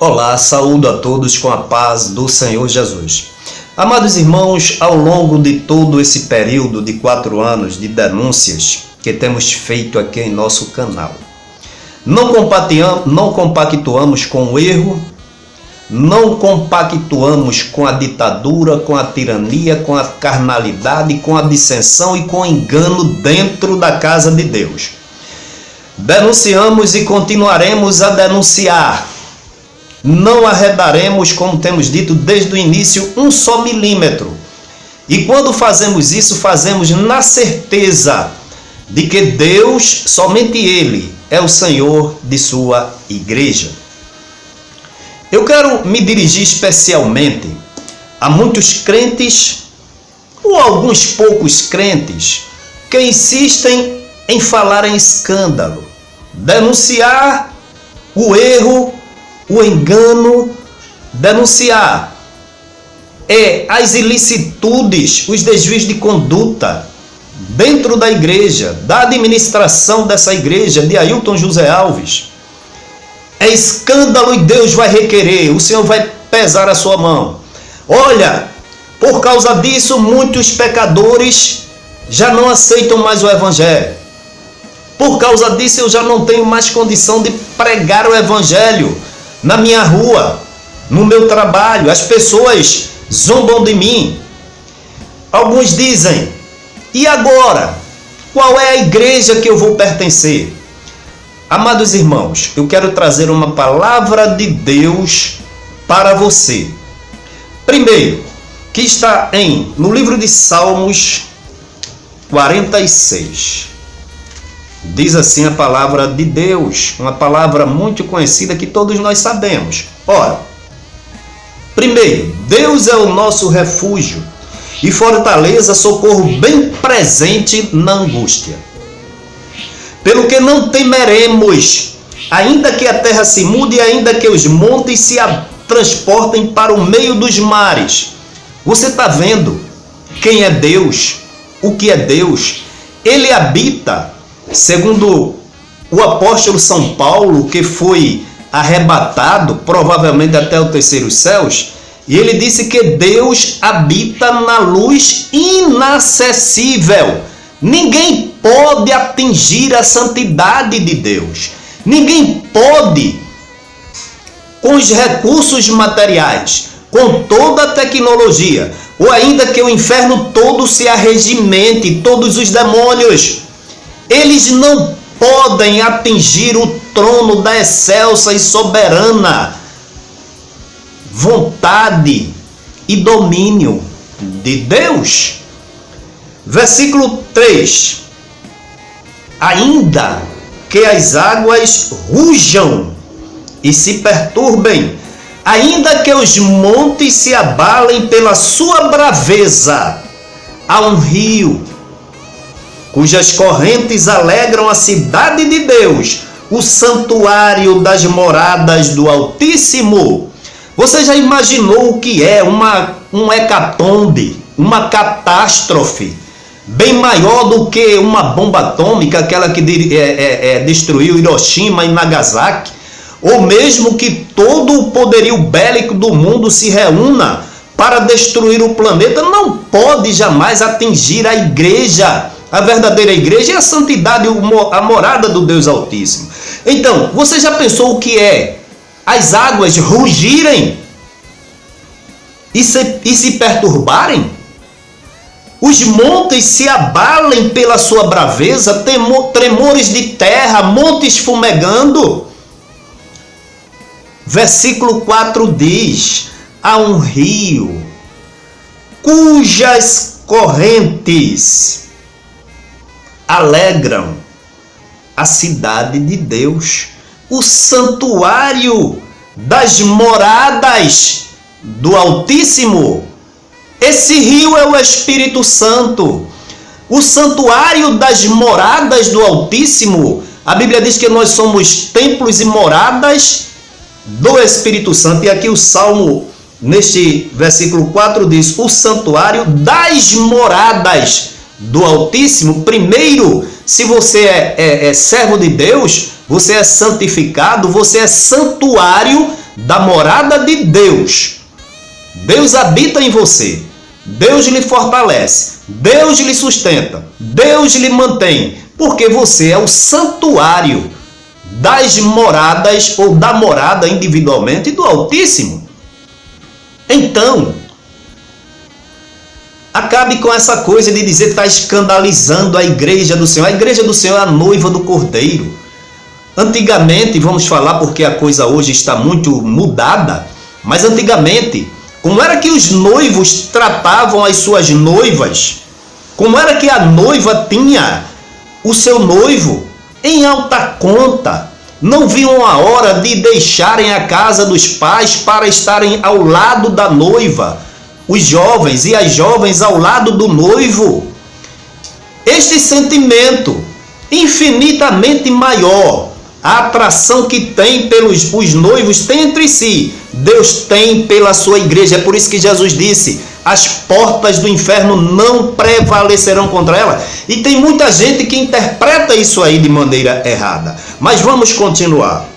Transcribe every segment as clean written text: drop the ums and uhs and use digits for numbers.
Olá, saúdo a todos com a paz do Senhor Jesus. Amados irmãos, ao longo de todo esse período de 4 anos de denúncias que temos feito aqui em nosso canal, não compactuamos com o erro, não compactuamos com a ditadura, com a tirania, com a carnalidade, com a dissensão e com o engano dentro da casa de Deus. Denunciamos e continuaremos a denunciar. Não arredaremos, como temos dito desde o início, um só milímetro. E quando fazemos isso, fazemos na certeza de que Deus, somente Ele, é o Senhor de sua igreja. Eu quero me dirigir especialmente a muitos crentes, ou alguns poucos crentes, que insistem em falar em escândalo, denunciar o erro, o engano, denunciar as ilicitudes, os desvios de conduta dentro da igreja, da administração dessa igreja, de Ailton José Alves. É escândalo e Deus vai requerer, o Senhor vai pesar a sua mão. Olha, por causa disso, muitos pecadores já não aceitam mais o Evangelho. Por causa disso, eu já não tenho mais condição de pregar o Evangelho na minha rua, no meu trabalho. As pessoas zombam de mim. Alguns dizem, e agora? Qual é a igreja que eu vou pertencer? Amados irmãos, eu quero trazer uma palavra de Deus para você. Primeiro, que está no livro de Salmos 46. Diz assim a palavra de Deus, uma palavra muito conhecida que todos nós sabemos. Ora, primeiro, Deus é o nosso refúgio e fortaleza, socorro bem presente na angústia. Pelo que não temeremos, ainda que a terra se mude, ainda que os montes se transportem para o meio dos mares. Você está vendo quem é Deus? O que é Deus? Ele habita, segundo o apóstolo São Paulo, que foi arrebatado, provavelmente até o terceiro céus, e ele disse que Deus habita na luz inacessível. Ninguém pode atingir a santidade de Deus. Ninguém pode, com os recursos materiais, com toda a tecnologia, ou ainda que o inferno todo se arregimente, todos os demônios, eles não podem atingir o trono da excelsa e soberana vontade e domínio de Deus. Versículo 3. Ainda que as águas rujam e se perturbem, ainda que os montes se abalem pela sua braveza, há um rio cujas correntes alegram a cidade de Deus, o santuário das moradas do Altíssimo. Você já imaginou o que é um hecatombe, uma catástrofe, bem maior do que uma bomba atômica, aquela que destruiu Hiroshima e Nagasaki, ou mesmo que todo o poderio bélico do mundo se reúna para destruir o planeta? Não pode jamais atingir a igreja. A verdadeira igreja é a santidade, a morada do Deus Altíssimo. Então, você já pensou o que é as águas rugirem e se perturbarem? Os montes se abalem pela sua braveza, tremores de terra, montes fumegando. Versículo 4 diz, há um rio cujas correntes alegram a cidade de Deus, o santuário das moradas do Altíssimo. Esse rio é o Espírito Santo. O santuário das moradas do Altíssimo, a Bíblia diz que nós somos templos e moradas do Espírito Santo. E aqui o Salmo, neste versículo 4, diz, o santuário das moradas do Altíssimo. Primeiro, se você é servo de Deus, você é santificado, você é santuário da morada de Deus. Deus habita em você, Deus lhe fortalece, Deus lhe sustenta, Deus lhe mantém, porque você é o santuário das moradas ou da morada individualmente do Altíssimo. Então, acabe com essa coisa de dizer que está escandalizando a igreja do Senhor. A igreja do Senhor é a noiva do Cordeiro. Antigamente, vamos falar porque a coisa hoje está muito mudada, mas antigamente, como era que os noivos tratavam as suas noivas? Como era que a noiva tinha o seu noivo em alta conta? Não viam a hora de deixarem a casa dos pais para estarem ao lado da noiva. Os jovens e as jovens ao lado do noivo. Este sentimento infinitamente maior, a atração que tem pelos os noivos tem entre si, Deus tem pela sua igreja. É por isso que Jesus disse: as portas do inferno não prevalecerão contra ela. E tem muita gente que interpreta isso aí de maneira errada. Mas vamos continuar.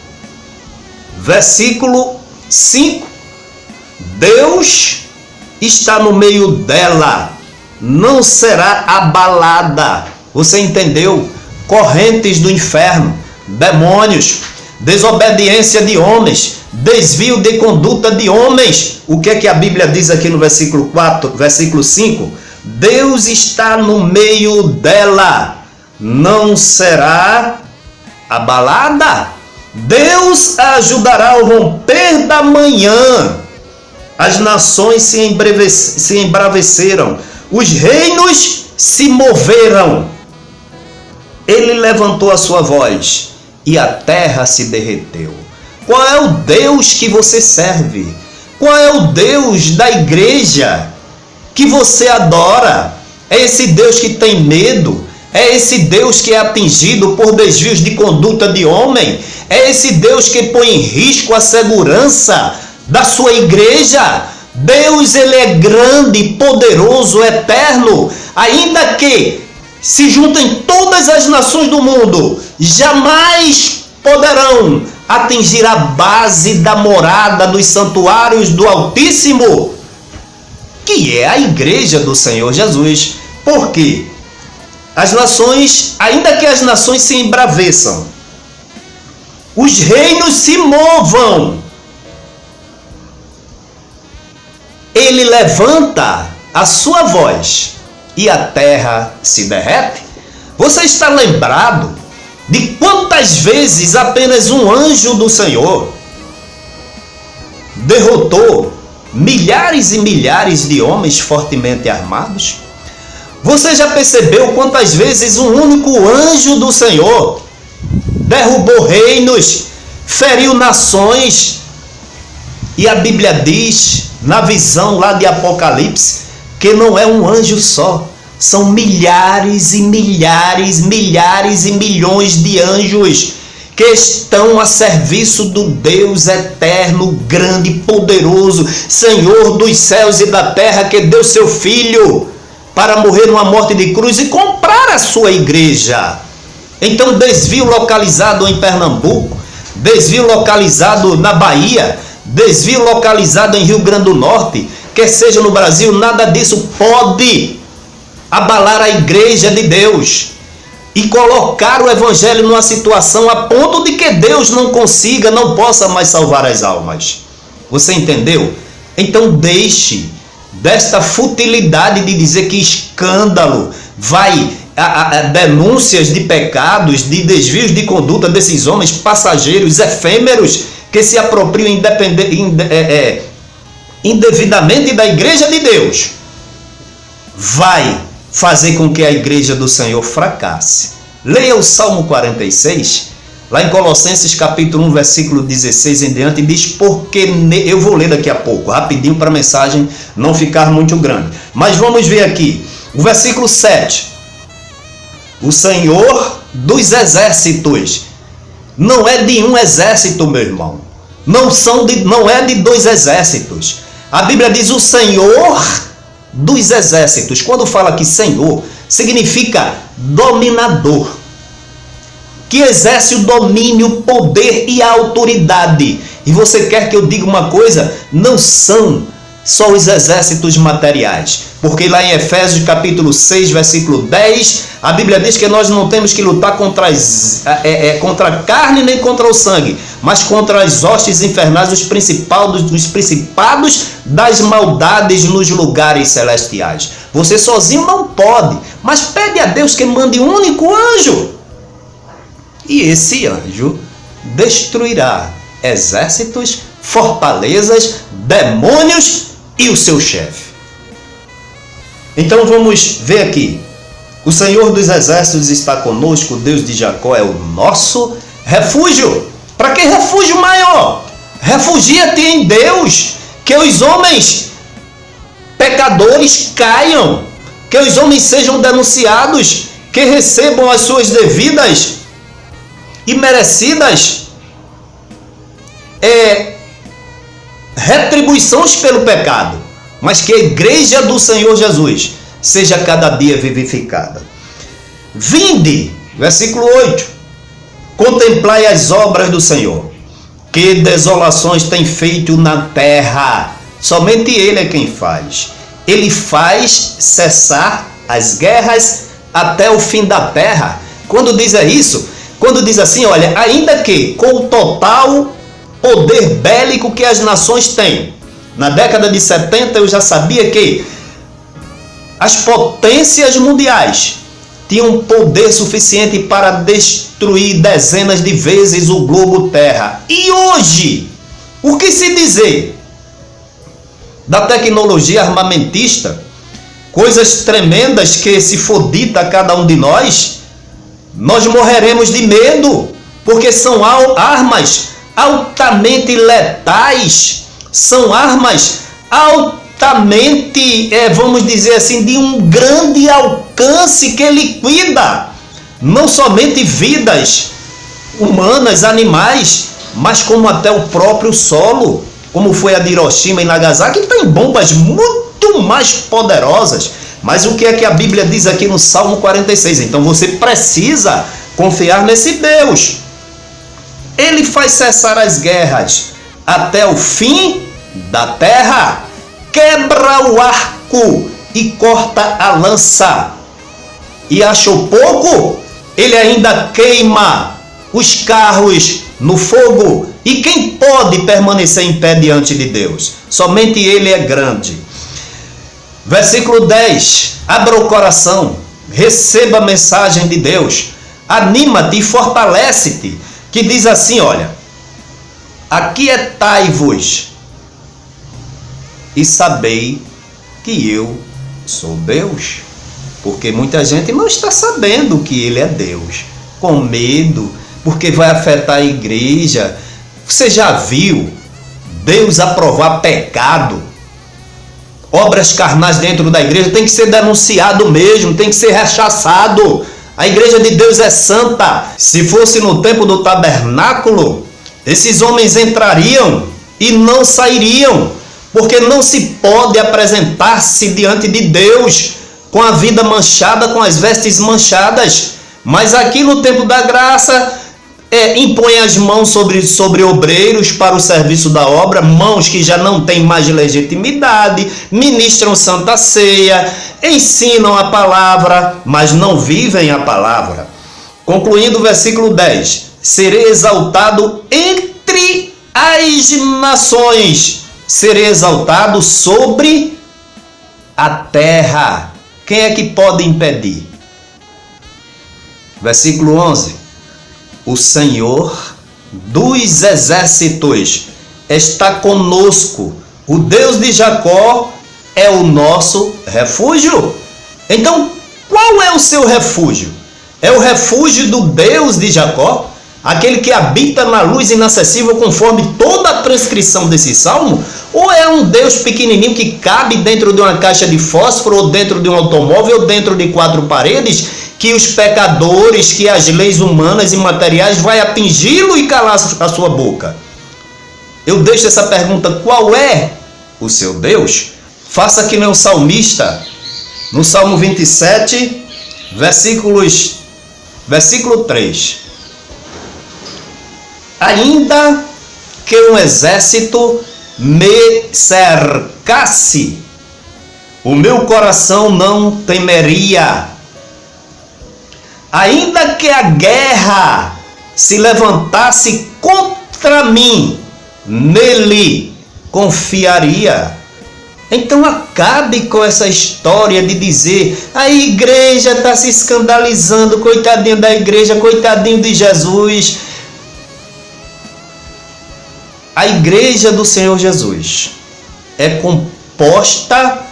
Versículo 5. Deus está no meio dela, não será abalada. Você entendeu? Correntes do inferno, demônios, desobediência de homens, desvio de conduta de homens. O que é que a Bíblia diz aqui no versículo 4, versículo 5? Deus está no meio dela, não será abalada. Deus a ajudará ao romper da manhã. As nações se embraveceram, os reinos se moveram. Ele levantou a sua voz e a terra se derreteu. Qual é o Deus que você serve? Qual é o Deus da igreja que você adora? É esse Deus que tem medo? É esse Deus que é atingido por desvios de conduta de homem? É esse Deus que põe em risco a segurança da sua igreja? Deus, ele é grande, poderoso, eterno. Ainda que se juntem todas as nações do mundo, jamais poderão atingir a base da morada dos santuários do Altíssimo, que é a igreja do Senhor Jesus. Por quê? As nações, ainda que as nações se embraveçam, os reinos se movam, ele levanta a sua voz e a terra se derrete. Você está lembrado de quantas vezes apenas um anjo do Senhor derrotou milhares e milhares de homens fortemente armados? Você já percebeu quantas vezes um único anjo do Senhor derrubou reinos, feriu nações? E a Bíblia diz, na visão lá de Apocalipse, que não é um anjo só, são milhares e milhares, milhares e milhões de anjos que estão a serviço do Deus eterno, grande, poderoso, Senhor dos céus e da terra, que deu seu Filho para morrer numa morte de cruz e comprar a sua igreja. Então, desvio localizado em Pernambuco, desvio localizado na Bahia, desvio localizado em Rio Grande do Norte, quer seja no Brasil, nada disso pode abalar a igreja de Deus e colocar o evangelho numa situação a ponto de que Deus não consiga, não possa mais salvar as almas. Você entendeu? Então deixe desta futilidade de dizer que escândalo vai a denúncias de pecados, de desvios de conduta desses homens passageiros, efêmeros, que se apropriam indevidamente da igreja de Deus, vai fazer com que a igreja do Senhor fracasse. Leia o Salmo 46, lá em Colossenses capítulo 1, versículo 16 em diante, diz porque... Eu vou ler daqui a pouco, rapidinho, para a mensagem não ficar muito grande. Mas vamos ver aqui, o versículo 7. O Senhor dos exércitos. Não é de um exército, meu irmão. Não é de dois exércitos. A Bíblia diz o Senhor dos exércitos. Quando fala aqui Senhor, significa dominador, que exerce o domínio, o poder e a autoridade. E você quer que eu diga uma coisa? Não são só os exércitos materiais. Porque lá em Efésios capítulo 6, versículo 10, a Bíblia diz que nós não temos que lutar contra a carne nem contra o sangue, mas contra as hostes infernais, dos principados das maldades nos lugares celestiais. Você sozinho não pode, mas pede a Deus que mande um único anjo. E esse anjo destruirá exércitos, fortalezas, demônios e o seu chefe. Então vamos ver aqui. O Senhor dos Exércitos está conosco, o Deus de Jacó é o nosso refúgio. Para que refúgio maior? Refugia-te em Deus, que os homens pecadores caiam, que os homens sejam denunciados, que recebam as suas devidas e merecidas retribuições pelo pecado, mas que a igreja do Senhor Jesus seja cada dia vivificada. Vinde, versículo 8, contemplai as obras do Senhor, que desolações tem feito na terra. Somente Ele é quem faz. Ele faz cessar as guerras até o fim da terra. Quando diz isso, quando diz assim, olha, ainda que com o total poder bélico que as nações têm. Na década de 70 eu já sabia que as potências mundiais tinham poder suficiente para destruir dezenas de vezes o globo Terra. E hoje, o que se dizer da tecnologia armamentista? Coisas tremendas que, se for dita a cada um de nós morreremos de medo, porque são armas altamente letais, são armas altamente, vamos dizer assim, de um grande alcance, que liquida não somente vidas humanas, animais, mas como até o próprio solo, como foi a de Hiroshima e Nagasaki, que tem bombas muito mais poderosas. Mas o que é que a Bíblia diz aqui no Salmo 46? Então você precisa confiar nesse Deus. Ele faz cessar as guerras até o fim da terra, quebra o arco e corta a lança. E achou pouco? Ele ainda queima os carros no fogo. E quem pode permanecer em pé diante de Deus? Somente Ele é grande. Versículo 10. Abra o coração, receba a mensagem de Deus, anima-te e fortalece-te. Que diz assim, olha, aquietai-vos e sabei que eu sou Deus. Porque muita gente não está sabendo que Ele é Deus, com medo, porque vai afetar a igreja. Você já viu Deus aprovar pecado? Obras carnais dentro da igreja tem que ser denunciado mesmo, tem que ser rechaçado. A igreja de Deus é santa. Se fosse no tempo do tabernáculo, esses homens entrariam e não sairiam, porque não se pode apresentar-se diante de Deus com a vida manchada, com as vestes manchadas. Mas aqui no tempo da graça, impõe as mãos sobre obreiros para o serviço da obra, mãos que já não têm mais legitimidade, ministram santa ceia, ensinam a palavra, mas não vivem a palavra. Concluindo o versículo 10, serei exaltado entre as nações, serei exaltado sobre a terra. Quem é que pode impedir? Versículo 11, o Senhor dos exércitos está conosco, o Deus de Jacó é o nosso refúgio. Então, qual é o seu refúgio? É o refúgio do Deus de Jacó, aquele que habita na luz inacessível conforme toda a transcrição desse salmo? Ou é um Deus pequenininho que cabe dentro de uma caixa de fósforo, ou dentro de um automóvel, ou dentro de quatro paredes, que os pecadores, que as leis humanas e materiais vai atingi-lo e calar a sua boca? Eu deixo essa pergunta: qual é o seu Deus? Faça que nem o salmista, no Salmo 27, versículo 3. Ainda que um exército me cercasse, o meu coração não temeria. Ainda que a guerra se levantasse contra mim, nele confiaria. Então acabe com essa história de dizer: a igreja está se escandalizando, coitadinho da igreja, coitadinho de Jesus. A igreja do Senhor Jesus é composta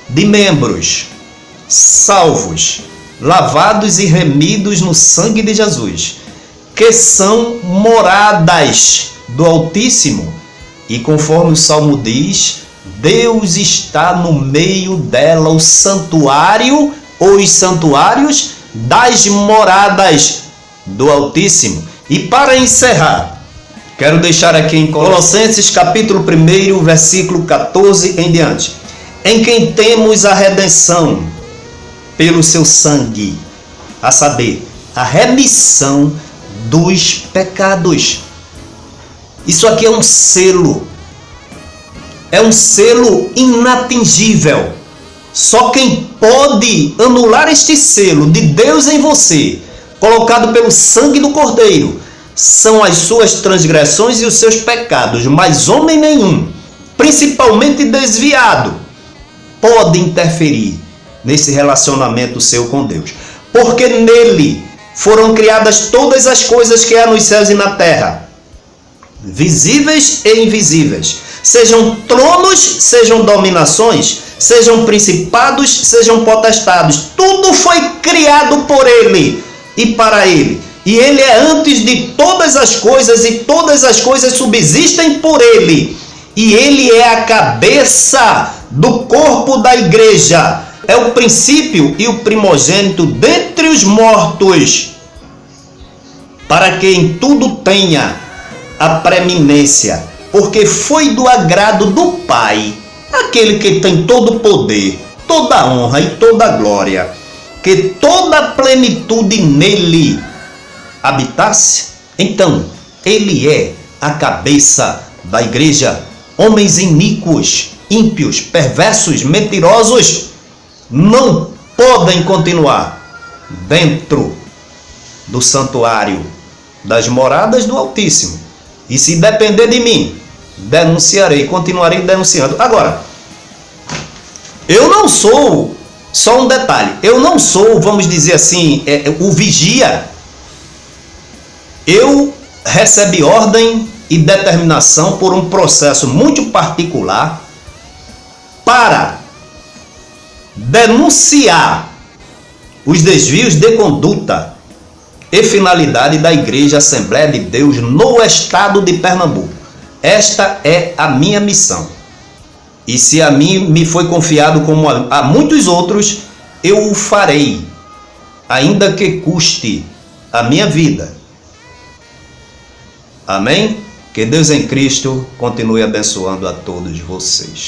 de membros salvos, lavados e remidos no sangue de Jesus, que são moradas do Altíssimo. E conforme o Salmo diz, Deus está no meio dela, o santuário ou os santuários das moradas do Altíssimo. E para encerrar, quero deixar aqui em Colossenses capítulo 1, versículo 14 em diante, em quem temos a redenção pelo seu sangue, a saber, a remissão dos pecados. Isso aqui é um selo inatingível. Só quem pode anular este selo de Deus em você, colocado pelo sangue do Cordeiro, são as suas transgressões e os seus pecados, mas homem nenhum, principalmente desviado, pode interferir nesse relacionamento seu com Deus, porque nele foram criadas todas as coisas que há nos céus e na terra, visíveis e invisíveis, sejam tronos, sejam dominações, sejam principados, sejam potestades, tudo foi criado por ele e para ele, e ele é antes de todas as coisas, e todas as coisas subsistem por ele, e ele é a cabeça do corpo da igreja, é o princípio e o primogênito dentre os mortos, para que em tudo tenha a preeminência, porque foi do agrado do Pai, aquele que tem todo o poder, toda a honra e toda a glória, que toda a plenitude nele habitasse. Então, ele é a cabeça da igreja. Homens iníquos, ímpios, perversos, mentirosos não podem continuar dentro do santuário das moradas do Altíssimo. E se depender de mim, denunciarei, continuarei denunciando. Agora, eu não sou, só um detalhe, eu não sou, vamos dizer assim, o vigia. Eu recebi ordem e determinação por um processo muito particular para denunciar os desvios de conduta e finalidade da Igreja Assembleia de Deus no estado de Pernambuco. Esta é a minha missão. E se a mim me foi confiado como a muitos outros, eu o farei, ainda que custe a minha vida. Amém? Que Deus em Cristo continue abençoando a todos vocês.